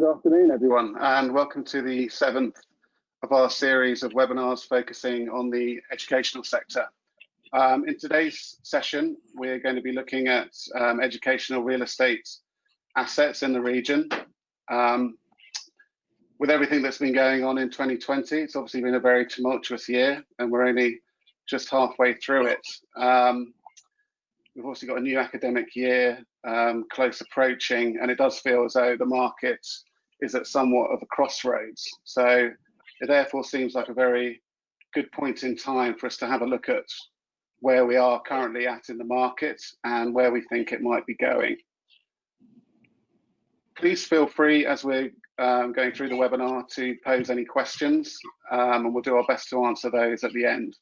Good afternoon, everyone, and welcome to the 7th of our series of webinars focusing on the educational sector. In today's session, we're going to be looking at educational real estate assets in the region. With everything that's been going on in 2020, it's obviously been a very tumultuous year, and we're only just halfway through it. We've also got a new academic year close approaching, and it does feel as though the market is at somewhat of a crossroads. So it therefore seems like a very good point in time for us to have a look at where we are currently at in the market and where we think it might be going. Please feel free, as we're going through the webinar, to pose any questions, and we'll do our best to answer those at the end.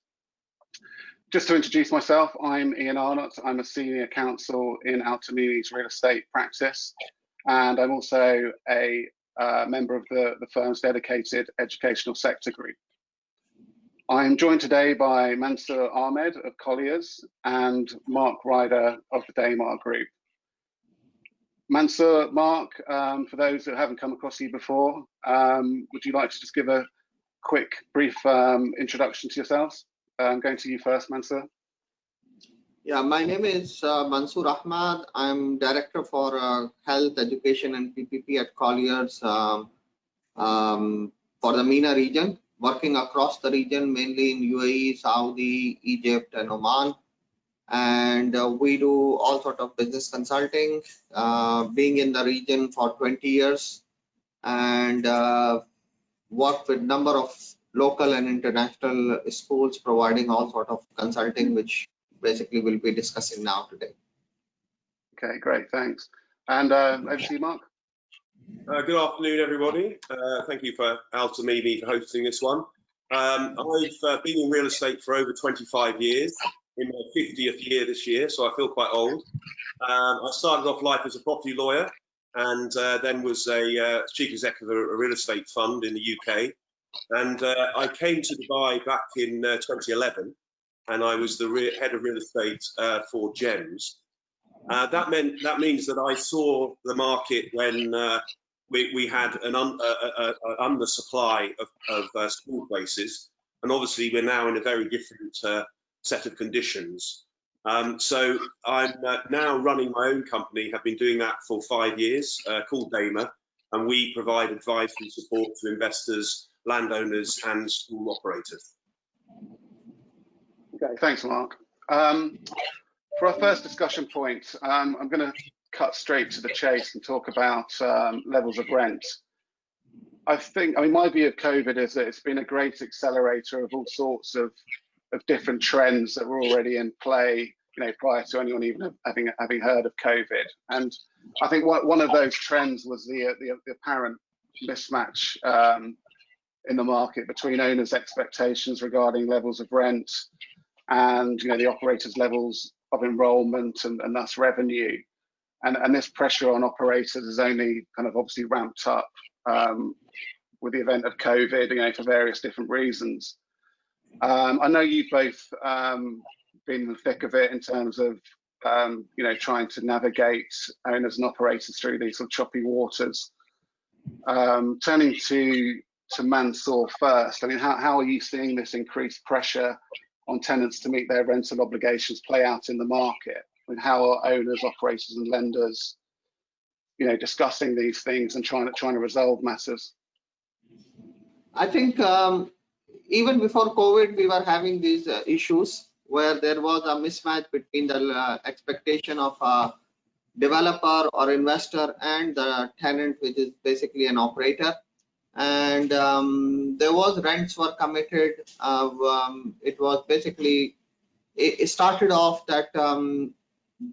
Just to introduce myself, I'm Ian Arnott. I'm a senior counsel in Al-Tamimi's real estate practice, and I'm also a member of the firm's dedicated educational sector group. I'm joined today by Mansour Ahmed of Colliers and Mark Ryder of the Daymar Group. Mansour, Mark, for those that haven't come across you before, would you like to just give a quick, brief introduction to yourselves? I'm going to you first, Mansour. Yeah, my name is Mansour Ahmad. I'm Director for Health, Education and PPP at Colliers for the MENA region, working across the region, mainly in UAE, Saudi, Egypt and Oman. And we do all sort of business consulting, being in the region for 20 years, and worked with number of local and international schools providing all sort of consulting, which basically we'll be discussing now today. Okay, great, thanks. And over to you, Mark. Good afternoon, everybody. Thank you for Al-Tamimi for hosting this one. I've been in real estate for over 25 years, in my 50th year this year, so I feel quite old. I started off life as a property lawyer, and then was a chief executive of a real estate fund in the UK. And I came to Dubai back in 2011, and I was the head of real estate for GEMS. That means that I saw the market when we had an undersupply of school places, and obviously we're now in a very different set of conditions. So I'm now running my own company, have been doing that for 5 years, called Daymar, and we provide advice and support to investors, landowners and school operators. Okay, thanks, Mark. For our first discussion point, I'm going to cut straight to the chase and talk about levels of rent. I mean, my view of COVID is that it's been a great accelerator of all sorts of different trends that were already in play, you know, prior to anyone even having heard of COVID. And I think one of those trends was the apparent mismatch in the market between owners' expectations regarding levels of rent and, you know, the operators' levels of enrolment and thus revenue. And this pressure on operators has only kind of obviously ramped up with the event of COVID, you know, for various different reasons. I know you've both been in the thick of it in terms of, you know, trying to navigate owners and operators through these sort of choppy waters. Turning to Mansour first, I mean, how are you seeing this increased pressure on tenants to meet their rental obligations play out in the market? I mean, how are owners, operators and lenders, you know, discussing these things and trying to resolve matters? I think even before COVID, we were having these issues where there was a mismatch between the expectation of a developer or investor and the tenant, which is basically an operator. And there was rents were committed. It was basically, it started off that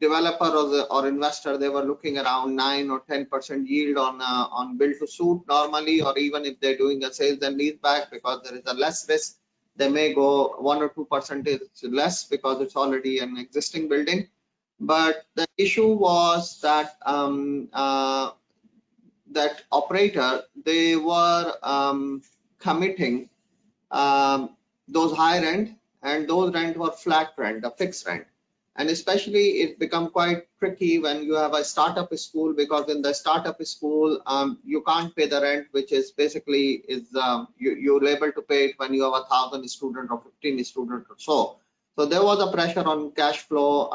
developer or investor, they were looking around 9 or 10% yield on build to suit normally, or even if they're doing a sales and lease back, because there is a less risk, they may go 1 or 2% less because it's already an existing building. But the issue was that that operator, they were committing those high rent, and those rent were flat rent, a fixed rent. And especially it become quite tricky when you have a startup school, because in the startup school, you can't pay the rent, which is basically you're able to pay it when you have 1,000 students or 15 students or so. So there was a pressure on cash flow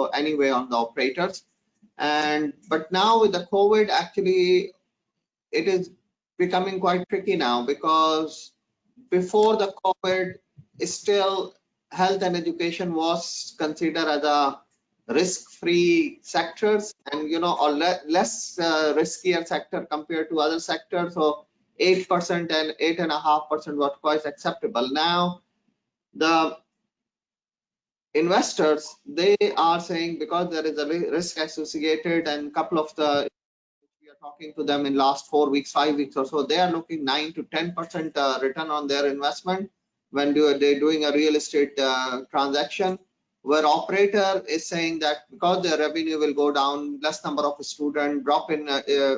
anyway on the operators. But now with the COVID, actually, it is becoming quite tricky now, because before the COVID, still health and education was considered as a risk-free sectors, and or less riskier sector compared to other sectors. So 8% and 8.5% was quite acceptable. Now the investors, they are saying, because there is a risk associated, and couple of the we are talking to them in last 4 weeks, 5 weeks or so, they are looking 9 to 10% return on their investment when they're doing a real estate transaction, where operator is saying that because their revenue will go down, less number of students, drop in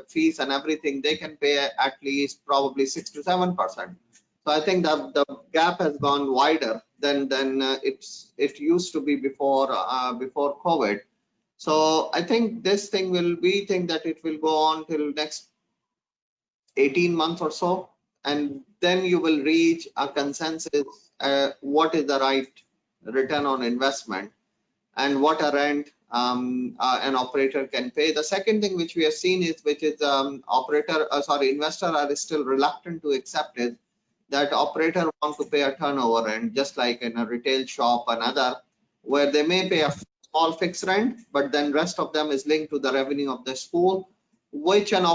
fees and everything, they can pay at least probably 6 to 7%. So I think that the gap has gone wider than it used to be before COVID. So I think this thing we think that it will go on till next 18 months or so, and then you will reach a consensus what is the right return on investment and what a rent an operator can pay. The second thing which we have seen is investor are still reluctant to accept it, that operator want to pay a turnover rent, just like in a retail shop, another, where they may pay a small fixed rent, but then rest of them is linked to the revenue of the school, which an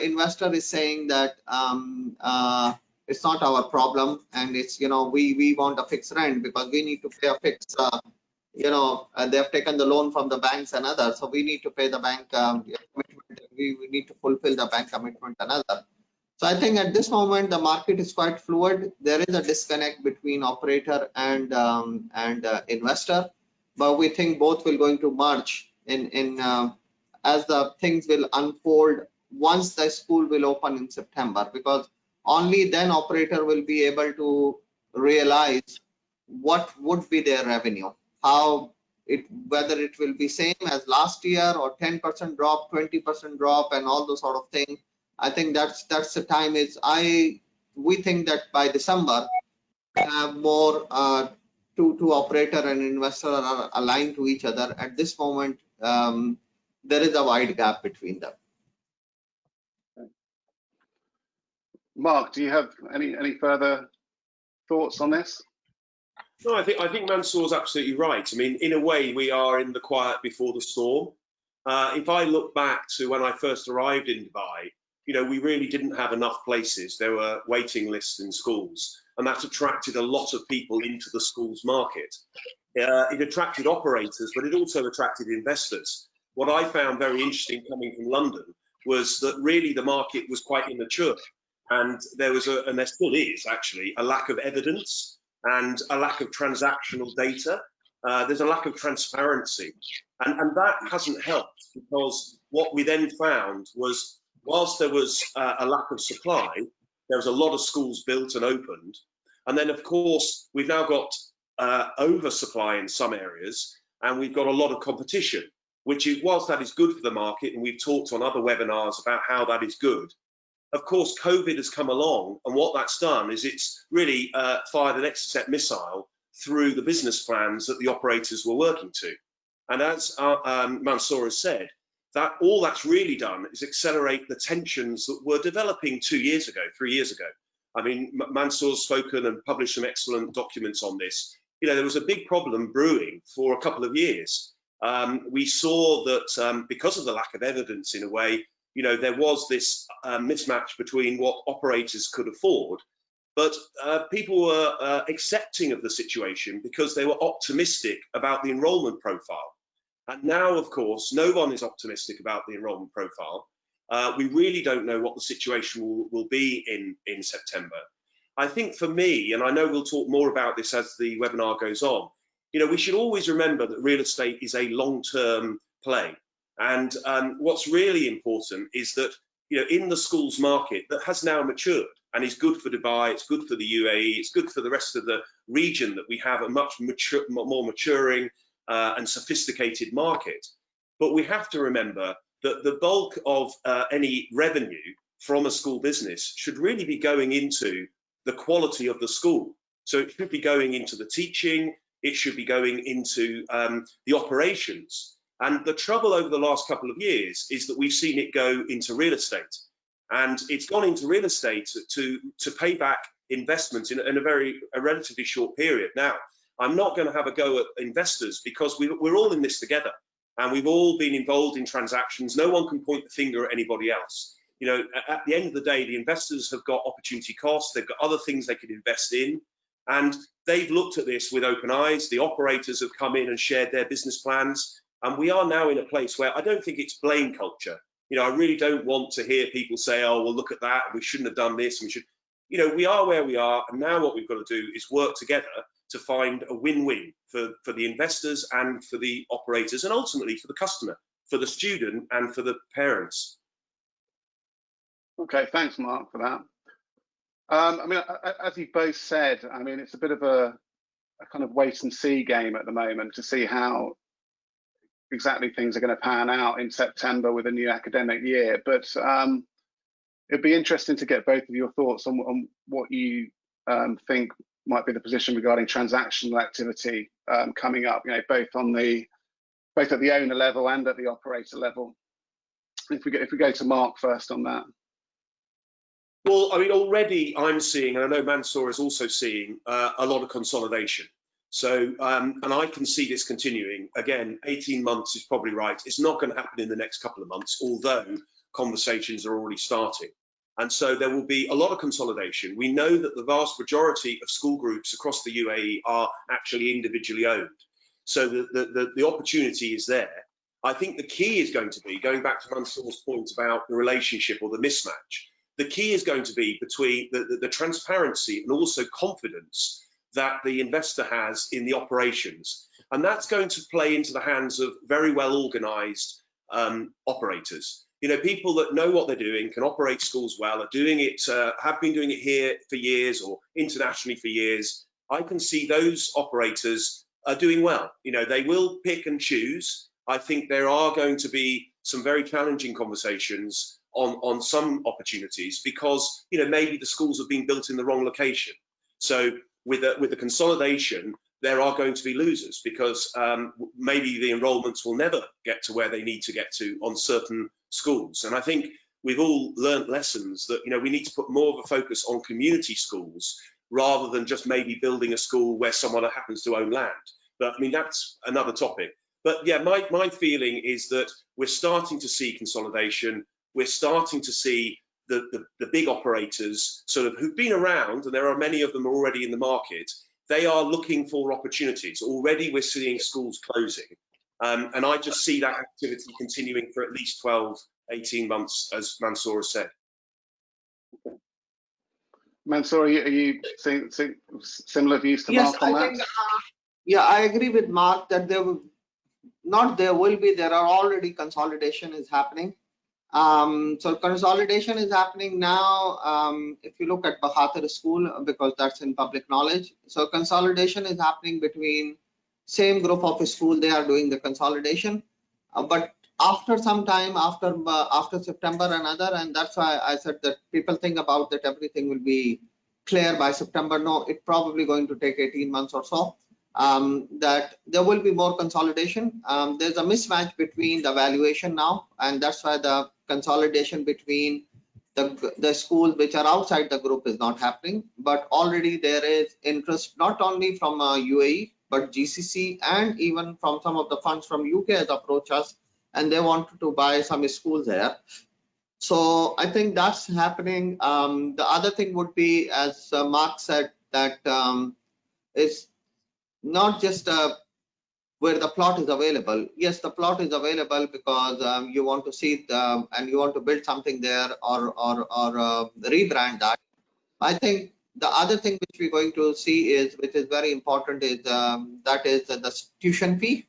investor is saying that it's not our problem, and it's we want a fixed rent because we need to pay a fixed they have taken the loan from the banks and others, so we need to pay the bank commitment. We need to fulfill the bank commitment and other. So I think at this moment the market is quite fluid. There is a disconnect between operator and investor, but we think both will going to merge in as the things will unfold once the school will open in September, because only then operator will be able to realize what would be their revenue, whether it will be same as last year or 10% drop, 20% drop, and all those sort of things. I think that's the time we think that by December have more two operator and investor are aligned to each other. At this moment, there is a wide gap between them. Mark, do you have any further thoughts on this? No, I think Mansour's absolutely right. I mean, in a way, we are in the quiet before the storm. If I look back to when I first arrived in Dubai, we really didn't have enough places. There were waiting lists in schools, and that attracted a lot of people into the schools market. It attracted operators, but it also attracted investors. What I found very interesting coming from London was that really the market was quite immature, and there still is actually a lack of evidence and a lack of transactional data. There's a lack of transparency, and that hasn't helped, because what we then found was, whilst there was a lack of supply, there was a lot of schools built and opened, and then of course we've now got oversupply in some areas, and we've got a lot of competition, whilst that is good for the market, and we've talked on other webinars about how that is good. Of course, COVID has come along, and what that's done is it's really fired an Exocet missile through the business plans that the operators were working to. And as Mansour has said, that all that's really done is accelerate the tensions that were developing 2 years ago, 3 years ago. I mean, Mansour's spoken and published some excellent documents on this. There was a big problem brewing for a couple of years. We saw that because of the lack of evidence, in a way, there was this mismatch between what operators could afford, but people were accepting of the situation because they were optimistic about the enrollment profile. And now, of course, no one is optimistic about the enrollment profile. We really don't know what the situation will be in September. I think for me, and I know we'll talk more about this as the webinar goes on, we should always remember that real estate is a long-term play. And what's really important is that, in the schools market that has now matured, and is good for Dubai, it's good for the UAE, it's good for the rest of the region, that we have a much more maturing and sophisticated market. But we have to remember that the bulk of any revenue from a school business should really be going into the quality of the school. So it should be going into the teaching, it should be going into the operations. And the trouble over the last couple of years is that we've seen it go into real estate. And it's gone into real estate to pay back investment in a relatively short period. Now, I'm not going to have a go at investors, because we're all in this together, and we've all been involved in transactions. No one can point the finger at anybody else. You know, at the end of the day, the investors have got opportunity costs, they've got other things they could invest in, and they've looked at this with open eyes. The operators have come in and shared their business plans, and we are now in a place where I don't think it's blame culture. You know, I really don't want to hear people say, oh, well, look at that, we shouldn't have done this, we should, you know, we are where we are, and now what we've got to do is work together to find a win-win for the investors and for the operators, and ultimately for the customer, for the student and for the parents. Okay, thanks, Mark, for that. I mean, as you both said, I mean, it's a bit of a kind of wait and see game at the moment to see how exactly things are going to pan out in September with a new academic year. But it'd be interesting to get both of your thoughts on what you think might be the position regarding transactional activity coming up. You know, both at the owner level and at the operator level. If we go to Mark first on that. Well, I mean, already I'm seeing, and I know Mansour is also seeing, a lot of consolidation. So, and I can see this continuing. Again, 18 months is probably right. It's not going to happen in the next couple of months, although conversations are already starting. And so there will be a lot of consolidation. We know that the vast majority of school groups across the UAE are actually individually owned. So the opportunity is there. I think the key is going to be, going back to Mansour's point about the relationship or the mismatch, the key is going to be between the transparency and also confidence that the investor has in the operations. And that's going to play into the hands of very well organized operators. You know, people that know what they're doing, can operate schools well, are doing it, have been doing it here for years or internationally for years. I can see those operators are doing well. You know, they will pick and choose. I think there are going to be some very challenging conversations on some opportunities, because, you know, maybe the schools have been built in the wrong location. So with the consolidation, there are going to be losers, because maybe the enrollments will never get to where they need to get to on certain schools. And I think we've all learnt lessons that, you know, we need to put more of a focus on community schools rather than just maybe building a school where someone happens to own land. But I mean, that's another topic. But yeah, my feeling is that we're starting to see consolidation. We're starting to see the big operators sort of who've been around, and there are many of them already in the market. They are looking for opportunities. Already we're seeing schools closing. And I just see that activity continuing for at least 12, 18 months, as Mansour has said. Mansour, are you seeing similar views to Yes, Mark on that? think, yeah, I agree with Mark that there are already consolidation is happening. So consolidation is happening now. If you look at Bahadur School, because that's in public knowledge, so consolidation is happening between same group of school. They are doing the consolidation, but after some time, after September another, and that's why I said that people think about that everything will be clear by September. No, it's probably going to take 18 months or so. That there will be more consolidation. There's a mismatch between the valuation now, and that's why the consolidation between the schools which are outside the group is not happening. But already there is interest not only from UAE, but GCC, and even from some of the funds from UK has approached us, and they wanted to buy some schools there. So I think that's happening. The other thing would be, as Mark said, that is not just where the plot is available. Yes, the plot is available because you want to see it and you want to build something there or rebrand that. I think the other thing which we're going to see is, which is very important, is that is the tuition fee.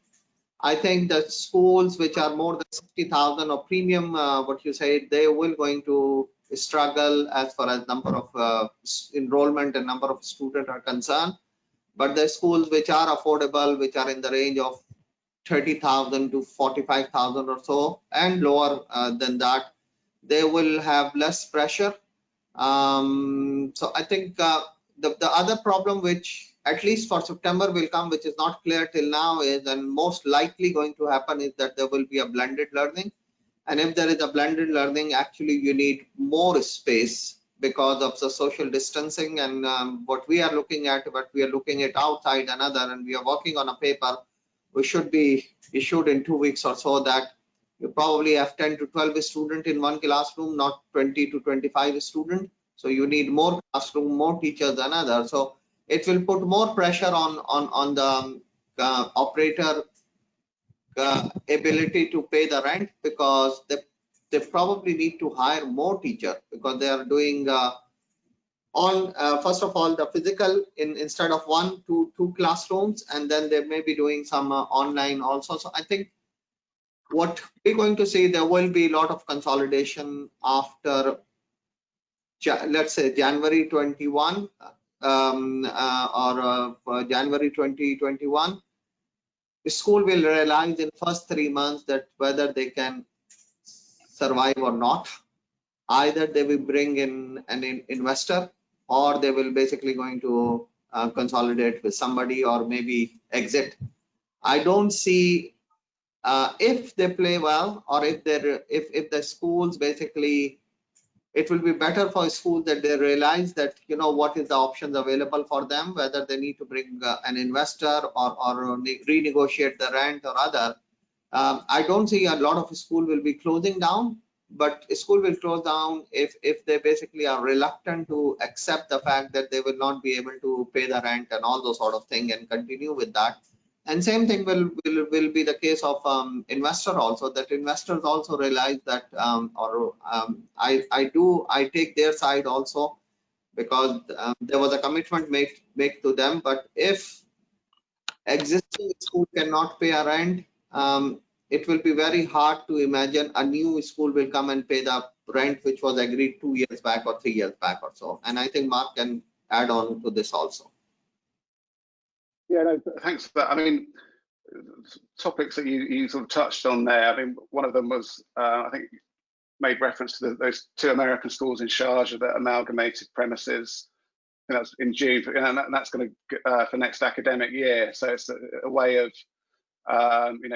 I think the schools which are more than 60,000 or premium, what you say, they will going to struggle as far as number of enrollment and number of students are concerned. But the schools which are affordable, which are in the range of 30,000 to 45,000 or so, and lower than that, they will have less pressure. So I think the other problem which at least for September will come, which is not clear till now, is, and most likely going to happen, is that there will be a blended learning. And if there is a blended learning, actually you need more space because of the social distancing. And what we are looking at outside another, and we are working on a paper which should be issued in 2 weeks or so, that you probably have 10 to 12 students in one classroom, not 20 to 25 students. So you need more classroom, more teachers than others. So it will put more pressure on the operator ability to pay the rent, because they probably need to hire more teachers, because they are doing first of all the physical instead of 1 to 2 classrooms, and then they may be doing some online also. So I think what we're going to see, there will be a lot of consolidation after let's say January 21 or January 2021. The school will realize in first 3 months that whether they can survive or not. Either they will bring in an investor, or they will basically going to consolidate with somebody, or maybe exit. I don't see if they play well, or if the schools basically, it will be better for schools that they realize that, you know, what is the options available for them, whether they need to bring an investor or renegotiate the rent or other. I don't see a lot of school will be closing down, but school will close down if they basically are reluctant to accept the fact that they will not be able to pay the rent and all those sort of thing, and continue with that. And same thing will be the case of investor also, that investors also realize that I take their side also, because there was a commitment made to them. But if existing school cannot pay a rent, it will be very hard to imagine a new school will come and pay the rent which was agreed 2 years back or 3 years back or so. And I think Mark can add on to this also. Yeah, no, thanks for that. I mean, topics that you sort of touched on there. I mean, one of them was, I think, made reference to those 2 American schools in Sharjah that amalgamated premises. And that's in June, and that's going to for next academic year. So it's a way of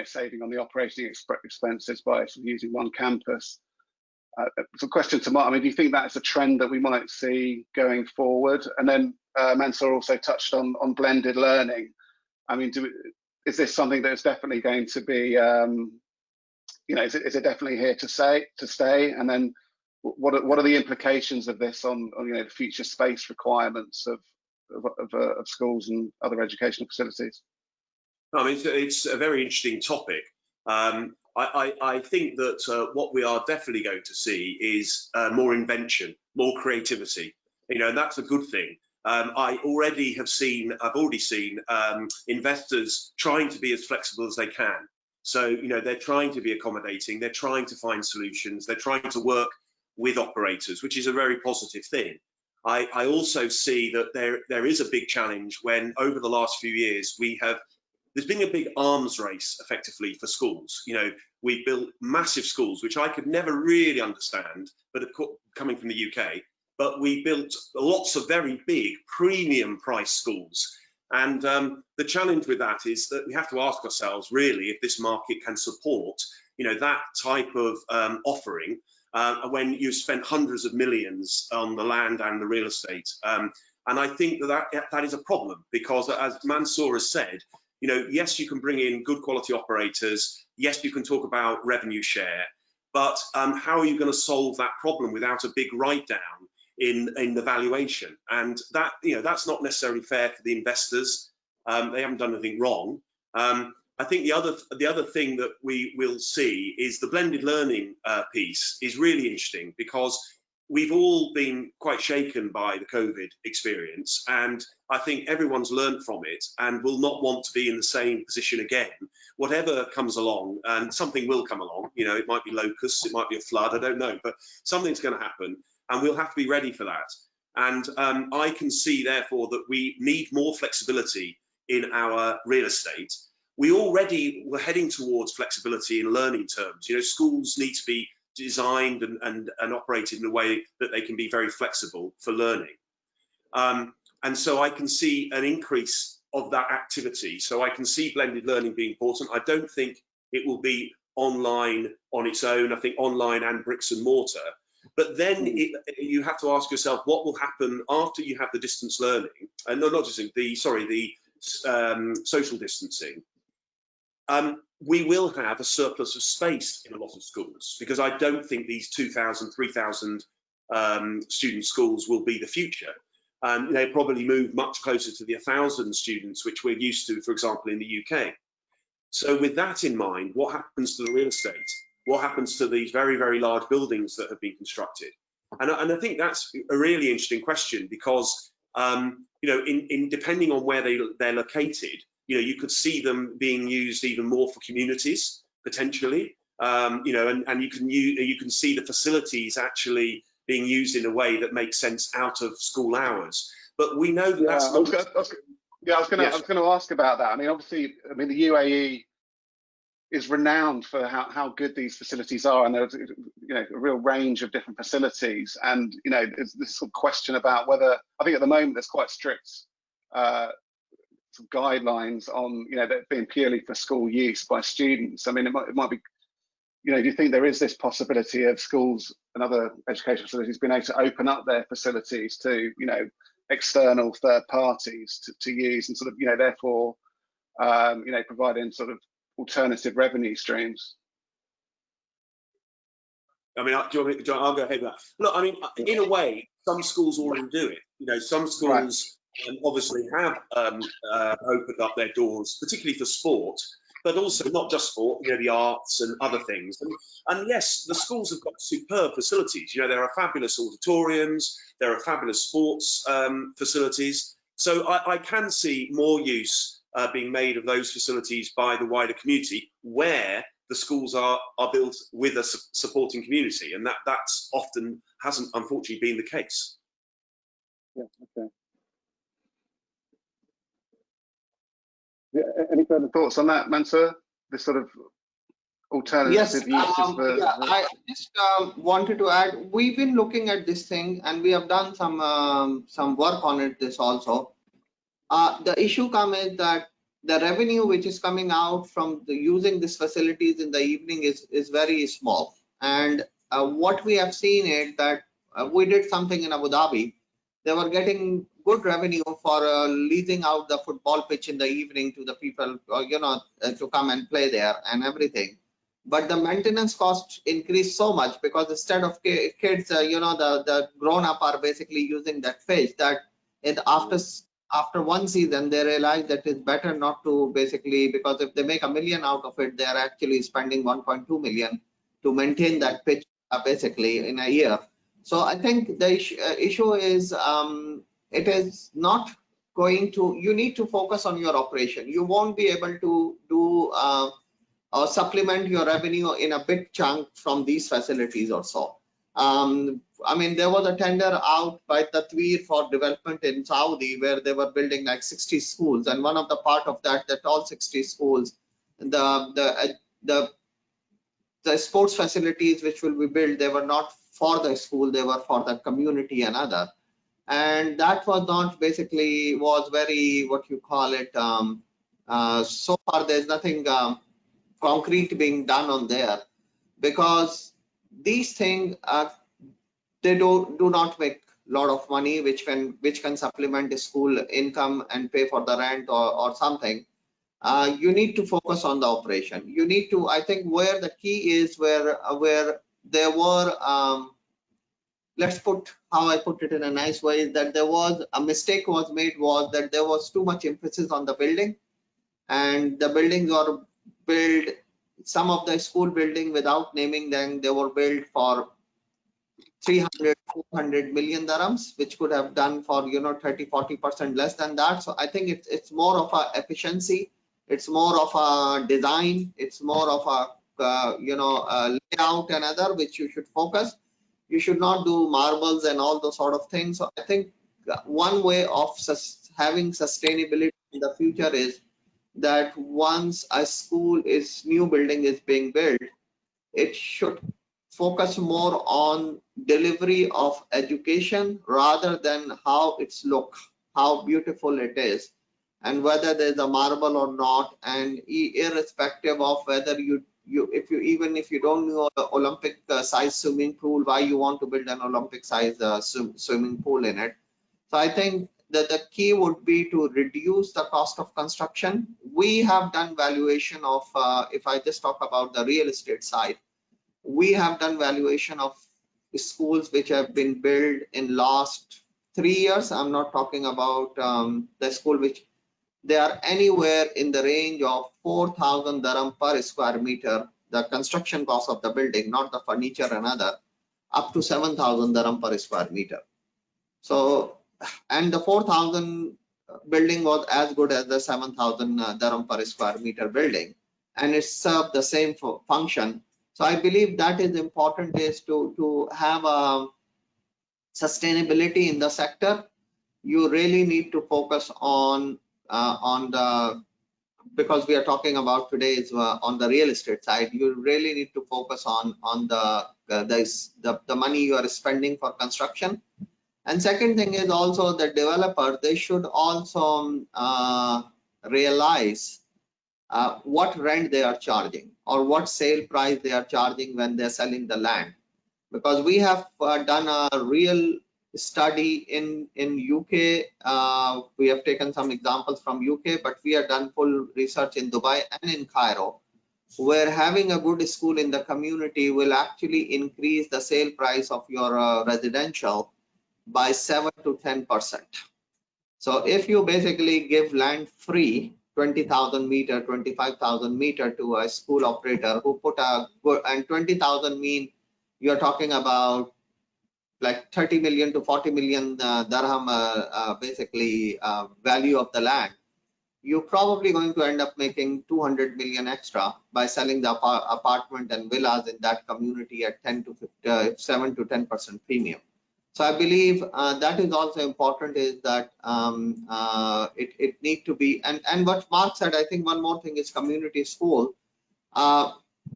saving on the operating expenses by sort of using one campus. So, question to Mark. I mean, do you think that's a trend that we might see going forward? And then Mansoor also touched on blended learning. I mean, is this something that is definitely going to be, is it definitely here to stay? And then what are the implications of this on the future space requirements of schools and other educational facilities? I mean, it's a very interesting topic. I think that what we are definitely going to see is more invention, more creativity. And that's a good thing. I've already seen investors trying to be as flexible as they can. So, they're trying to be accommodating, they're trying to find solutions, they're trying to work with operators, which is a very positive thing. I also see that there is a big challenge when over the last few years there's been a big arms race effectively for schools. We built massive schools, which I could never really understand, but coming from the UK, but we built lots of very big premium price schools. And the challenge with that is that we have to ask ourselves really if this market can support, that type of offering when you've spent hundreds of millions on the land and the real estate. And I think that is a problem, because as Mansoor has said, yes, you can bring in good quality operators. Yes, you can talk about revenue share, but how are you going to solve that problem without a big write down in the valuation? And that's not necessarily fair for the investors. They haven't done anything wrong. I think the other thing that we will see is the blended learning piece is really interesting, because we've all been quite shaken by the COVID experience, and I think everyone's learned from it and will not want to be in the same position again. Whatever comes along, and something will come along, it might be locusts, it might be a flood, I don't know, but something's going to happen. and we'll have to be ready for that. And I can see, therefore, that we need more flexibility in our real estate. We already were heading towards flexibility in learning terms. You know, schools need to be designed and operated in a way that they can be very flexible for learning. And so I can see an increase of that activity. So I can see blended learning being important. I don't think it will be online on its own. I think online and bricks and mortar. But then you have to ask yourself, what will happen after you have the distance learning, and no, not just the social distancing. We will have a surplus of space in a lot of schools, because I don't think these 2,000, 3,000 student schools will be the future. They probably move much closer to the 1,000 students, which we're used to, for example, in the UK. So with that in mind, what happens to the real estate? What happens to these very, very large buildings that have been constructed? And I think that's a really interesting question, because you know, in depending on where they're located, you know, you could see them being used even more for communities potentially. You know, and you can see the facilities actually being used in a way that makes sense out of school hours. But we know that that's not. I was going to ask about that. I mean, obviously, I mean, the UAE is renowned for how good these facilities are, and there's, you know, a real range of different facilities. And you know, there's this sort of question about whether, I think at the moment there's quite strict guidelines on, you know, that being purely for school use by students. I mean, it might be, you know, do you think there is this possibility of schools and other educational facilities being able to open up their facilities to, you know, external third parties to use, and sort of, you know, therefore, you know, providing sort of alternative revenue streams? I mean, do you want me, John, I'll go ahead with that. Look, I mean, in a way, some schools already do it. You know, some schools obviously have opened up their doors, particularly for sport, but also not just sport, you know, the arts and other things. And yes, the schools have got superb facilities. You know, there are fabulous auditoriums, there are fabulous sports facilities. So I can see more use being made of those facilities by the wider community, where the schools are built with a supporting community, and that's often hasn't, unfortunately, been the case. Yeah, okay. Yeah, any further thoughts on that, Mansoor? This sort of alternative uses for... Yeah, I just wanted to add, we've been looking at this thing, and we have done some work on it. This also, the issue is that the revenue which is coming out from using these facilities in the evening is very small. And what we have seen is that we did something in Abu Dhabi. They were getting good revenue for leasing out the football pitch in the evening to the people, you know, to come and play there and everything. But the maintenance costs increased so much, because instead of kids, you know, the grown-up are basically using that pitch, that after one season they realize that it's better not to, basically, because if they make $1 million out of it, they are actually spending 1.2 million to maintain that pitch basically in a year. So I think the issue is it is not going to, you need to focus on your operation. You won't be able to do or supplement your revenue in a big chunk from these facilities or so. I mean, there was a tender out by Tatweer for development in Saudi, where they were building like 60 schools, and one of the part of that all 60 schools, the sports facilities which will be built, they were not for the school, they were for the community and other. And that was not, basically, was very, what you call it, so far there's nothing concrete being done on there, because these things they do not make a lot of money which can supplement the school income and pay for the rent or something. You need to focus on the operation. You need to, I think, where the key is, where there were let's put, how I put it in a nice way, that there was a mistake was made, was that there was too much emphasis on the building, and the buildings were built, some of the school building, without naming them, they were built for 300, 400 million dirhams, which could have done for, you know, 30-40% less than that. So I think it's more of a efficiency, it's more of a design, it's more of a you know, layout and other, which you should focus. you should not do marbles and all those sort of things. So I think one way of having sustainability in the future is that once a new building is being built, it should focus more on delivery of education rather than how it's look, how beautiful it is, and whether there's a marble or not, and irrespective of whether even if you don't know the Olympic size swimming pool, why you want to build an Olympic size swimming pool in it. So I think that the key would be to reduce the cost of construction. We have done valuation of, if I just talk about the real estate side, we have done valuation of schools which have been built in last 3 years. I'm not talking about the school which they are anywhere in the range of 4,000 dirham per square meter, the construction cost of the building, not the furniture and other, up to 7,000 dirham per square meter. So, and the 4,000 building was as good as the 7,000 dirham per square meter building, and it served the same function. So I believe that is important, is to have a sustainability in the sector. You really need to focus on the, because we are talking about today is on the real estate side. You really need to focus on the money you are spending for construction. And second thing is also the developer, they should also realize what rent they are charging or what sale price they are charging when they're selling the land. Because we have done a real study in UK. We have taken some examples from UK, but we have done full research in Dubai and in Cairo, where having a good school in the community will actually increase the sale price of your residential by 7 to 10%. So if you basically give land free, 20,000 meter, 25,000 meter to a school operator who put a good, and 20,000 mean you're talking about like 30 million to 40 million dirham basically value of the land, you're probably going to end up making 200 million extra by selling the apartment and villas in that community at 7 to 10% premium. So I believe that is also important, is that it need to be, and what Mark said, I think one more thing is community school.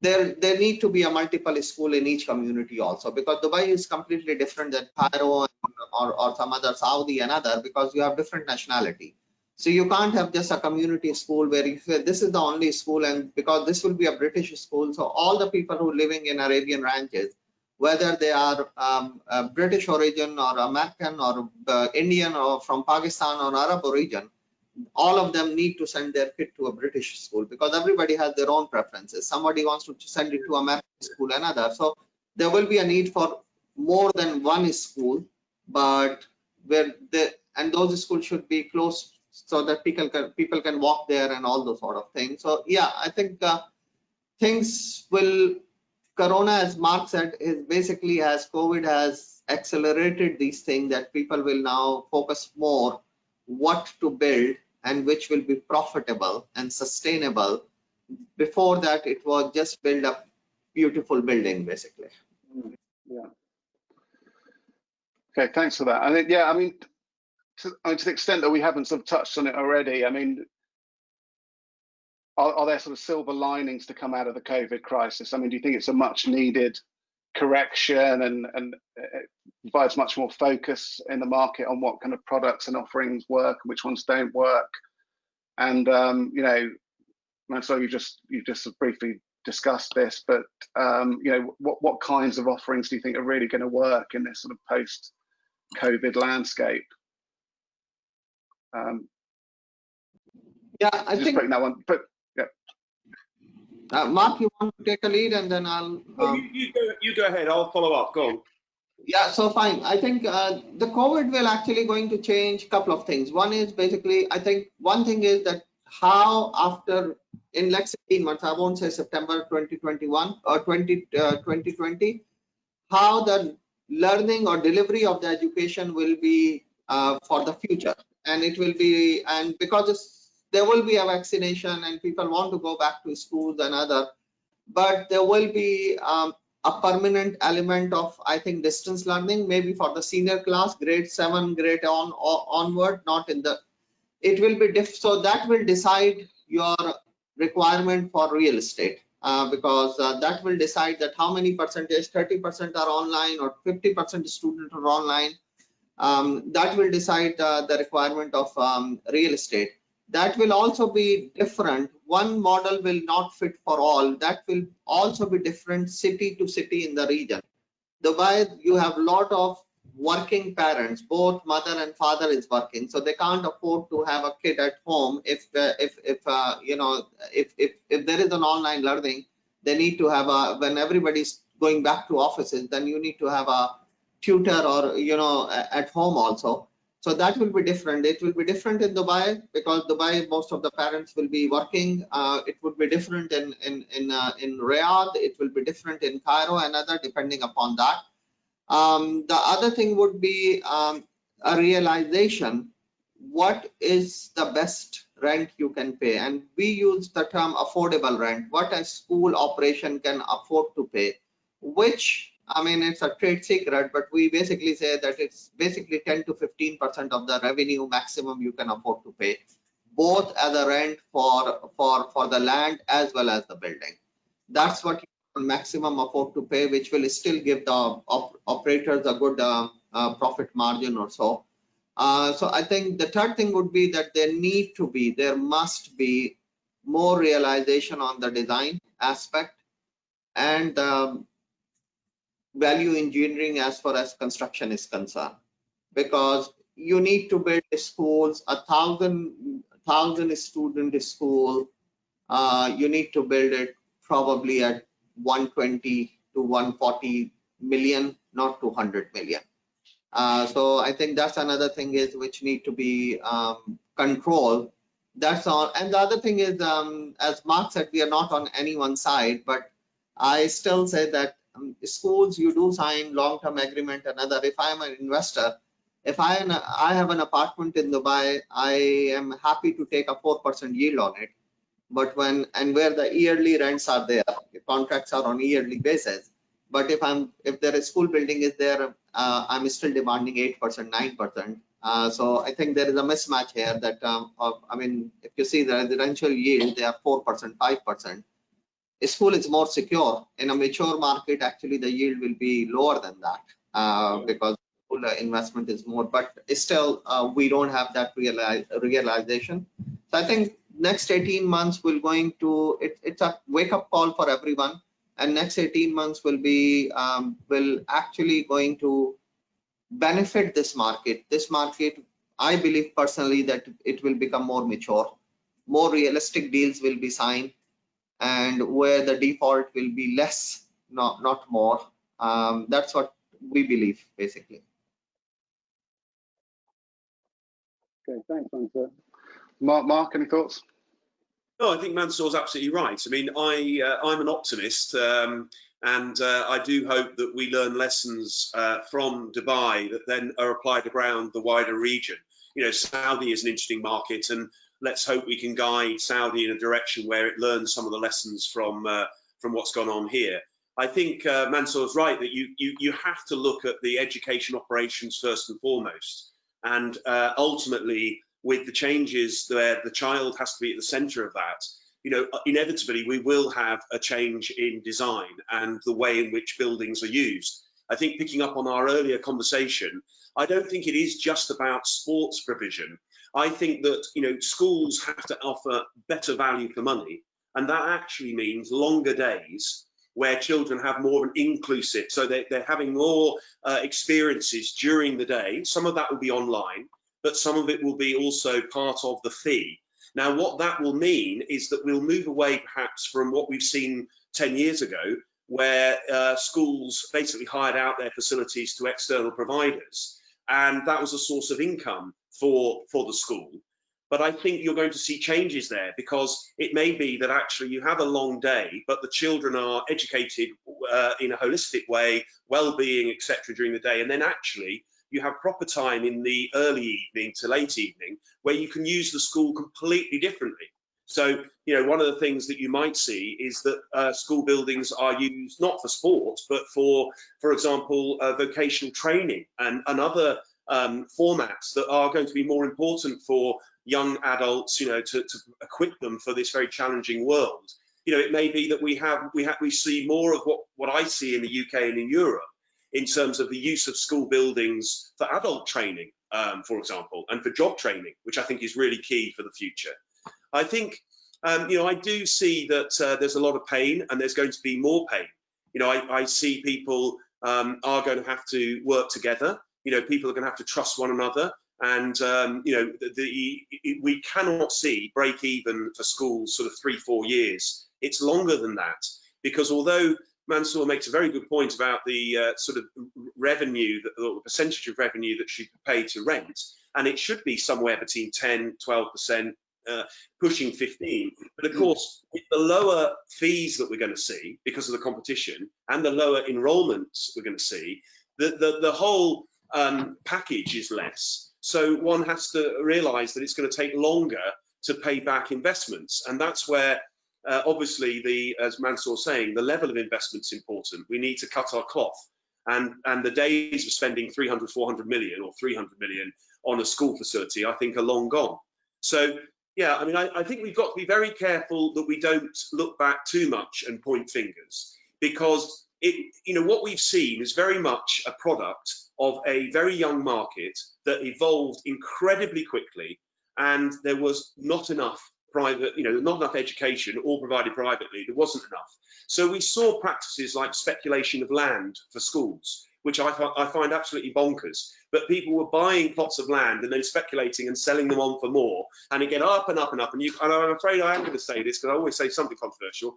There need to be a multiple school in each community also, because Dubai is completely different than Cairo or some other Saudi and other, because you have different nationality. So you can't have just a community school where you say this is the only school, and because this will be a British school, so all the people who are living in Arabian ranches, whether they are British origin or American or Indian or from Pakistan or Arab origin, all of them need to send their kid to a British school, because everybody has their own preferences. Somebody wants to send it to American school, another. So there will be a need for more than one school, but and those schools should be close so that people can walk there and all those sort of things. So yeah, I think things will. Corona, as Mark said, is basically, as COVID has accelerated these things, that people will now focus more what to build and which will be profitable and sustainable. Before that, it was just build a beautiful building, basically. Yeah. Okay, thanks for that. I think, yeah, I mean, to the extent that we haven't sort of touched on it already, I mean, are there sort of silver linings to come out of the COVID crisis? I mean, do you think it's a much needed correction and it provides much more focus in the market on what kind of products and offerings work and which ones don't work? And you know, I'm sorry, you just briefly discussed this, but you know, what kinds of offerings do you think are really going to work in this sort of post-COVID landscape? Yeah, I think putting that one, but yeah. Mark, you want to take a lead, and then I'll. You go ahead. I'll follow up. Go on. Yeah, so fine. I think the COVID will actually going to change a couple of things. One is basically, I think one thing is that how after in like 16 months, I won't say September 2021 or 2020, how the learning or delivery of the education will be for the future. And it will be, and because there will be a vaccination and people want to go back to schools and other, but there will be a a permanent element of, I think, distance learning, maybe for the senior class, grade 7, grade onward, not in the, it will be so that will decide your requirement for real estate, because that will decide that how many percentage, 30% are online or 50% students are online. That will decide the requirement of real estate. That will also be different. One model will not fit for all. That will also be different city to city in the region. Dubai, you have a lot of working parents, both mother and father is working, so they can't afford to have a kid at home. If you know, if there is an online learning, they need to have a, when everybody's going back to offices, then you need to have a tutor or, you know, at home also. So that will be different. It will be different in Dubai because Dubai, most of the parents will be working. It would be different in Riyadh. It will be different in Cairo and other, depending upon that. The other thing would be a realization. What is the best rent you can pay? And we use the term affordable rent. What a school operation can afford to pay, which, I mean, it's a trade secret, but we basically say that it's basically 10 to 15% of the revenue maximum you can afford to pay, both as a rent for the land as well as the building. That's what you can maximum afford to pay, which will still give the operators a good profit margin or so. So I think the third thing would be that there must be more realization on the design aspect and value engineering as far as construction is concerned, because you need to build schools, 1,000 student school. You need to build it probably at 120 to 140 million, not 200 million. So I think that's another thing is which need to be controlled. That's all. And the other thing is, as Mark said, we are not on any one side, but I still say that schools, you do sign long-term agreement. Another, if I'm an investor, if I have an apartment in Dubai, I am happy to take a 4% yield on it. But when and where the yearly rents are there, the contracts are on yearly basis. But if there is school building is there, I'm still demanding 8%, 9%. So I think there is a mismatch here that I mean, if you see the residential yield, they are 4%, 5%. A school is more secure. In a mature market, actually the yield will be lower than that because investment is more. But still, we don't have that realization. So I think next 18 months will going to it's a wake-up call for everyone, and next 18 months will be will actually going to benefit this market. This market, I believe personally that it will become more mature, more realistic deals will be signed, and where the default will be less, not more. That's what we believe basically. Okay, thanks, Mansoor. Mark, any thoughts? No, I think Mansour's absolutely right. I mean, I'm an optimist, and I do hope that we learn lessons from Dubai that then are applied around the wider region. You know, Saudi is an interesting market, and let's hope we can guide Saudi in a direction where it learns some of the lessons from what's gone on here. I think Mansour's right that you have to look at the education operations first and foremost, and ultimately, with the changes there, the child has to be at the center of that. You know, inevitably, we will have a change in design and the way in which buildings are used. I think picking up on our earlier conversation, I don't think it is just about sports provision. I think that, you know, schools have to offer better value for money, and that actually means longer days where children have more of an inclusive, so they're having more experiences during the day. Some of that will be online, but some of it will be also part of the fee. Now, what that will mean is that we'll move away perhaps from what we've seen 10 years ago, where schools basically hired out their facilities to external providers, and that was a source of income for the school. But I think you're going to see changes there, because it may be that actually you have a long day, but the children are educated in a holistic way, well-being, etc. during the day, and then actually you have proper time in the early evening to late evening where you can use the school completely differently. So, one of the things that you might see is that school buildings are used not for sport, but for example, vocational training and other formats that are going to be more important for young adults, to equip them for this very challenging world. It may be that we see more of what I see in the UK and in Europe in terms of the use of school buildings for adult training, for example, and for job training, which I think is really key for the future. I think, I do see that there's a lot of pain, and there's going to be more pain. I see people are going to have to work together. People are going to have to trust one another, and we cannot see break even for schools sort of 3-4 years. It's longer than that, because although Mansour makes a very good point about the sort of revenue, or the percentage of revenue that should be paid to rent, and it should be somewhere between 10-12%, pushing 15%. But of course, with the lower fees that we're going to see because of the competition and the lower enrolments we're going to see, the whole package is less. So one has to realise that it's going to take longer to pay back investments, and that's where obviously, as Mansour's saying, the level of investment's important. We need to cut our cloth, and the days of spending 300, 400 million or 300 million on a school facility, I think, are long gone. So yeah, I mean, I think we've got to be very careful that we don't look back too much and point fingers, because what we've seen is very much a product of a very young market that evolved incredibly quickly, and there was not enough private, not enough education, all provided privately. There wasn't enough. So we saw practices like speculation of land for schools, which I find absolutely bonkers. But people were buying plots of land and then speculating and selling them on for more, and it get up and up and up. And I'm afraid I am going to say this, because I always say something controversial.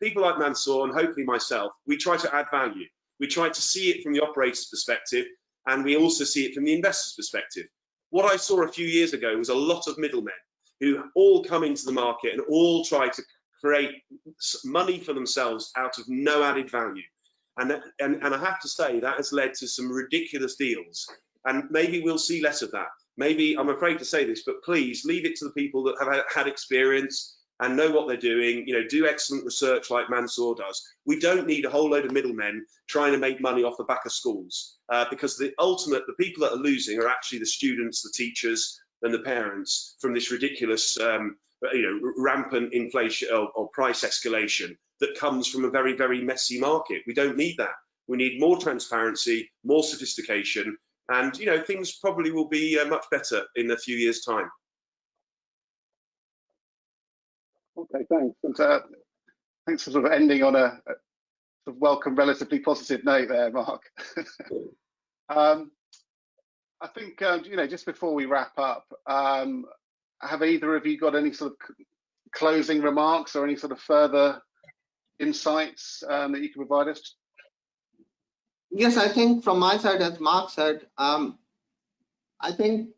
People like Mansour and hopefully myself, we try to add value. We try to see it from the operator's perspective, and we also see it from the investor's perspective. What I saw a few years ago was a lot of middlemen who all come into the market and all try to create money for themselves out of no added value. And I have to say that has led to some ridiculous deals. And maybe we'll see less of that. Maybe, I'm afraid to say this, but please leave it to the people that have had experience and know what they're doing. Do excellent research like Mansour does. We don't need a whole load of middlemen trying to make money off the back of schools, because the people that are losing are actually the students, the teachers, and the parents from this ridiculous, rampant inflation or price escalation that comes from a very, very messy market. We don't need that. We need more transparency, more sophistication, and things probably will be much better in a few years' time. Okay, thanks. And thanks for sort of ending on a sort of welcome, relatively positive note there, Mark. I think, just before we wrap up, have either of you got any sort of closing remarks or any sort of further insights that you can provide us? Yes, I think from my side, as Mark said, I think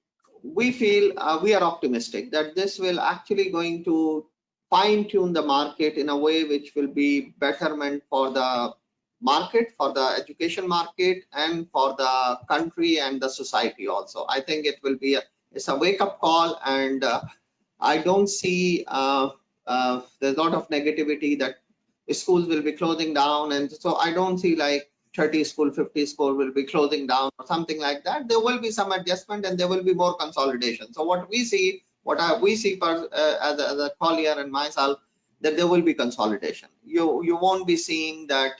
we feel we are optimistic that this will actually going to fine-tune the market in a way which will be betterment for the market, for the education market, and for the country and the society also. I think it will be it's a wake-up call, and I don't see there's a lot of negativity that schools will be closing down, and so I don't see like 30 school, 50 school will be closing down or something like that. There will be some adjustment, and there will be more consolidation. So what we see, as a collier and myself, that there will be consolidation. You won't be seeing that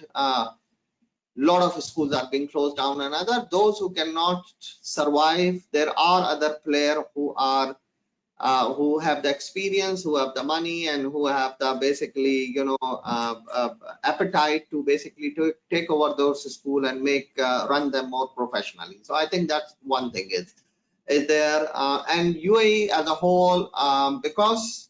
lot of schools are being closed down, and those who cannot survive, there are other players who are who have the experience, who have the money, and who have the basically appetite to basically to take over those schools and run them more professionally. So I think that's one thing is there, and UAE as a whole, because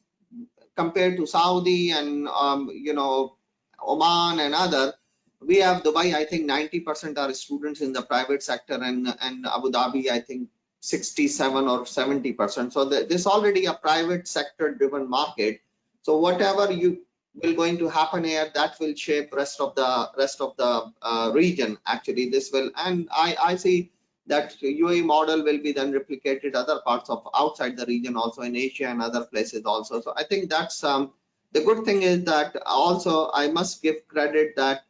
compared to Saudi and Oman and other, we have Dubai, I think 90% are students in the private sector, and Abu Dhabi, I think 67 or 70%. So this already a private sector driven market. So whatever you will going to happen here, that will shape rest of the region. Actually, this will, and I see that UAE model will be then replicated other parts of outside the region, also in Asia and other places also. So I think that's the good thing is that also I must give credit that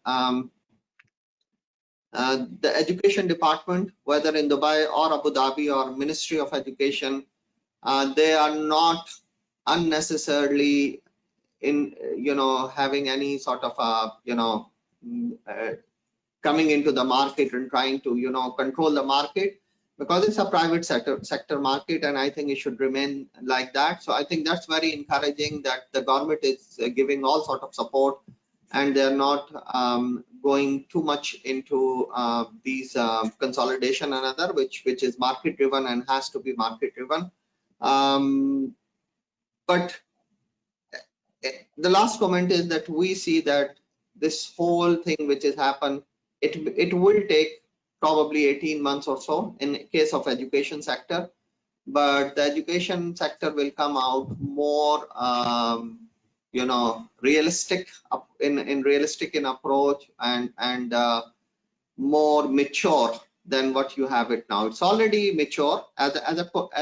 the education department, whether in Dubai or Abu Dhabi or Ministry of Education, they are not unnecessarily in having any sort of coming into the market and trying to control the market, because it's a private sector market, and I think it should remain like that. So I think that's very encouraging that the government is giving all sort of support, and they're not going too much into these consolidation and other, which is market driven and has to be market driven. But the last comment is that we see that this whole thing which has happened, it will take probably 18 months or so in case of education sector, but the education sector will come out more realistic in approach and more mature than what you have it now. It's already mature as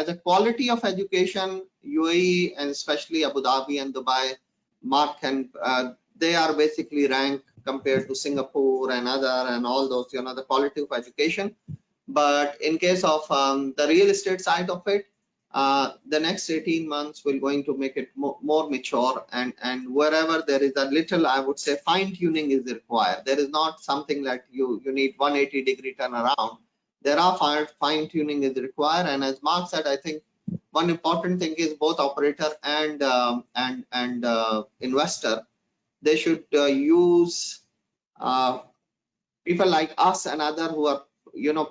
a quality of education. UAE and especially Abu Dhabi and Dubai they are basically ranked compared to Singapore and other and all those, the quality of education. But in case of the real estate side of it, the next 18 months will going to make it more mature, and wherever there is a little, I would say, fine tuning is required. There is not something like you need 180-degree turnaround. There are fine tuning is required, and as Mark said, I think one important thing is both operator and investor, they should use people like us and other who are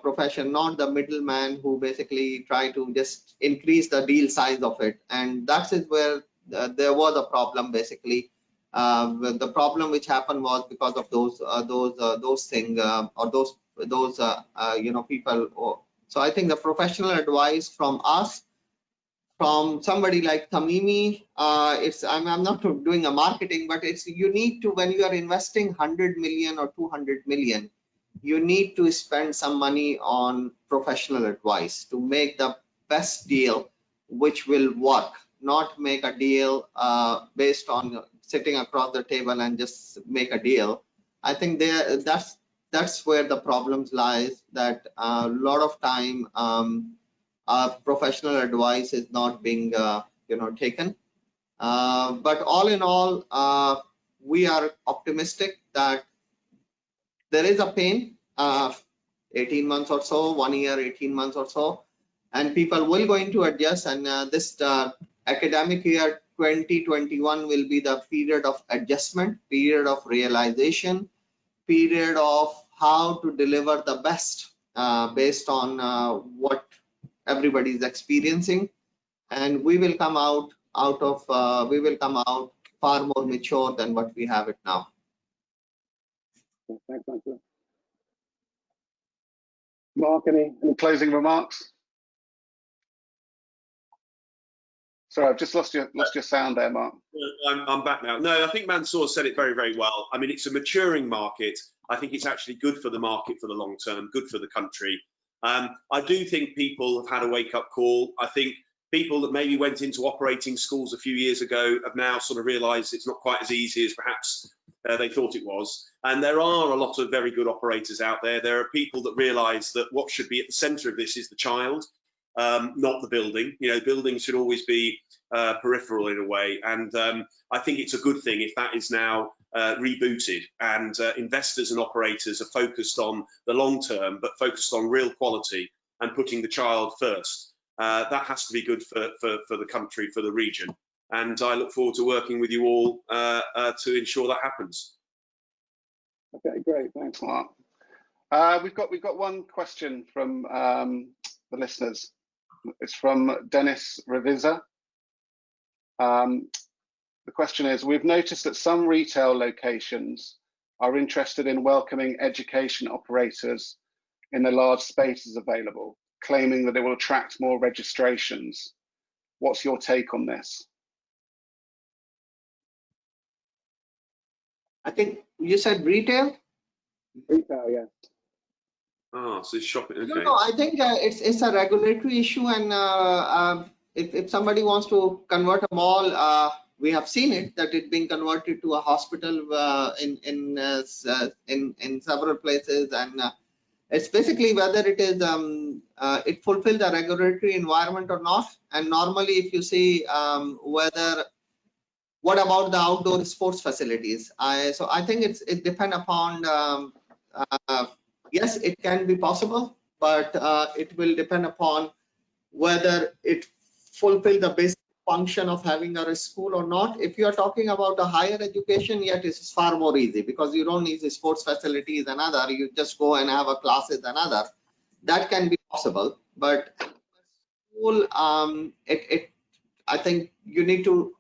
profession, not the middleman who basically try to just increase the deal size of it. And that is where there was a problem basically. The problem which happened was because of those things or those people. So I think the professional advice from us, from somebody like Tamimi, I'm not doing a marketing, but you need to, when you are investing 100 million or 200 million, you need to spend some money on professional advice to make the best deal which will work, not make a deal based on sitting across the table and just make a deal. I think that's where the problems lies, that a lot of time professional advice is not being taken. But all in all, we are optimistic that there is a pain, 18 months or so, 1 year, 18 months or so, and people will going to adjust. And this academic year 2021 will be the period of adjustment, period of realization, period of how to deliver the best based on what everybody is experiencing, and we will come out far more mature than what we have it now. Thanks, Michael. Mark, any closing remarks? Sorry, I've just lost your sound there, Mark. I'm back now. No, I think Mansour said it very, very well. I mean, it's a maturing market. I think it's actually good for the market for the long term, good for the country. I do think people have had a wake-up call. I think people that maybe went into operating schools a few years ago have now sort of realised it's not quite as easy as perhaps they thought it was. And there are a lot of very good operators out there. There are people that realise that what should be at the centre of this is the child, not the building. Buildings should always be peripheral in a way. And I think it's a good thing if that is now rebooted, and investors and operators are focused on the long term, but focused on real quality and putting the child first. That has to be good for the country, for the region. And I look forward to working with you all to ensure that happens. Okay, great. Thanks, Mark. We've got one question from the listeners. It's from Dennis Revisa. The question is, we've noticed that some retail locations are interested in welcoming education operators in the large spaces available, claiming that it will attract more registrations. What's your take on this? I think you said retail? Retail, yeah. Oh, so it's shopping. Okay. No, I think it's a regulatory issue, and if somebody wants to convert a mall, we have seen it that it being converted to a hospital in several places, and it's basically whether it is it fulfills the regulatory environment or not. And normally, if you see what about the outdoor sports facilities? So I think it depends upon yes, it can be possible, but it will depend upon whether it fulfill the basic function of having a school or not. If you are talking about a higher education, yet it's far more easy because you don't need the sports facilities and other. You just go and have a classes and other. That can be possible, but school, I think you need to.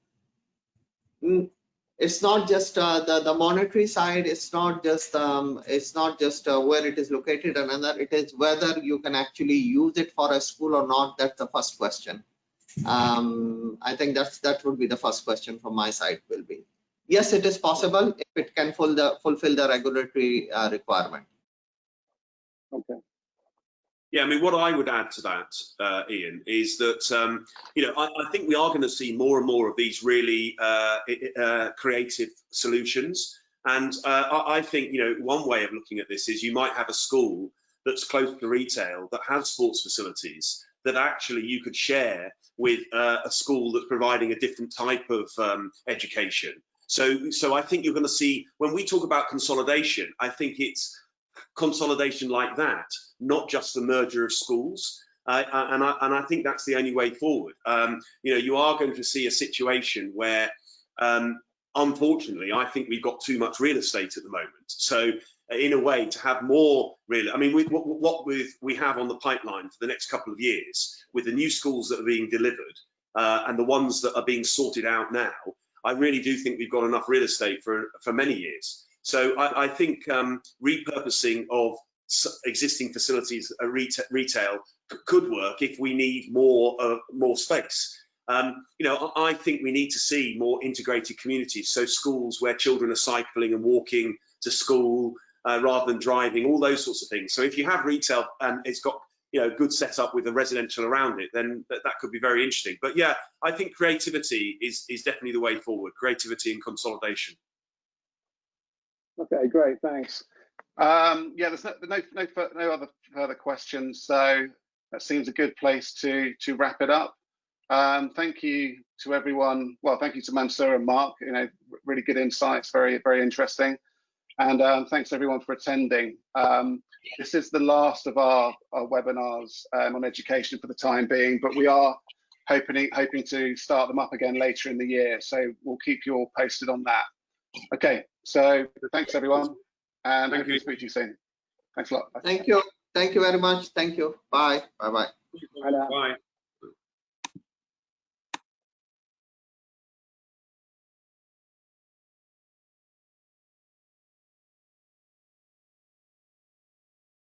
It's not just the monetary side. It's not just where it is located. Another, it is whether you can actually use it for a school or not. That's the first question. I think that would be the first question from my side. Will be yes, it is possible if it can fulfill the regulatory requirement. Okay. Yeah, I mean, what I would add to that, Ian, is that I think we are going to see more and more of these really creative solutions. And I think one way of looking at this is you might have a school that's close to retail that has sports facilities that actually you could share with a school that's providing a different type of education. So I think you're going to see, when we talk about consolidation, I think it's consolidation like that, not just the merger of schools. And I think that's the only way forward. You are going to see a situation where, unfortunately, I think we've got too much real estate at the moment. So in a way, to have more real, I mean, what we have on the pipeline for the next couple of years, with the new schools that are being delivered and the ones that are being sorted out now, I really do think we've got enough real estate for many years. So I think repurposing of existing facilities, retail, could work if we need more space. I think we need to see more integrated communities, so schools where children are cycling and walking to school rather than driving, all those sorts of things. So if you have retail and it's got good setup with a residential around it, then that could be very interesting. But yeah, I think creativity is definitely the way forward. Creativity and consolidation. Okay, great, thanks. Yeah, there's no other further questions, so that seems a good place to wrap it up. Thank you to everyone. Well, thank you to Mansoor and Mark. Really good insights, very interesting. And thanks everyone for attending. This is the last of our webinars on education for the time being, but we are hoping to start them up again later in the year. So we'll keep you all posted on that. Okay, so thanks everyone, and hope to speak to you soon. Thanks a lot. Thank you very much. Thank you. Bye. Bye. Bye.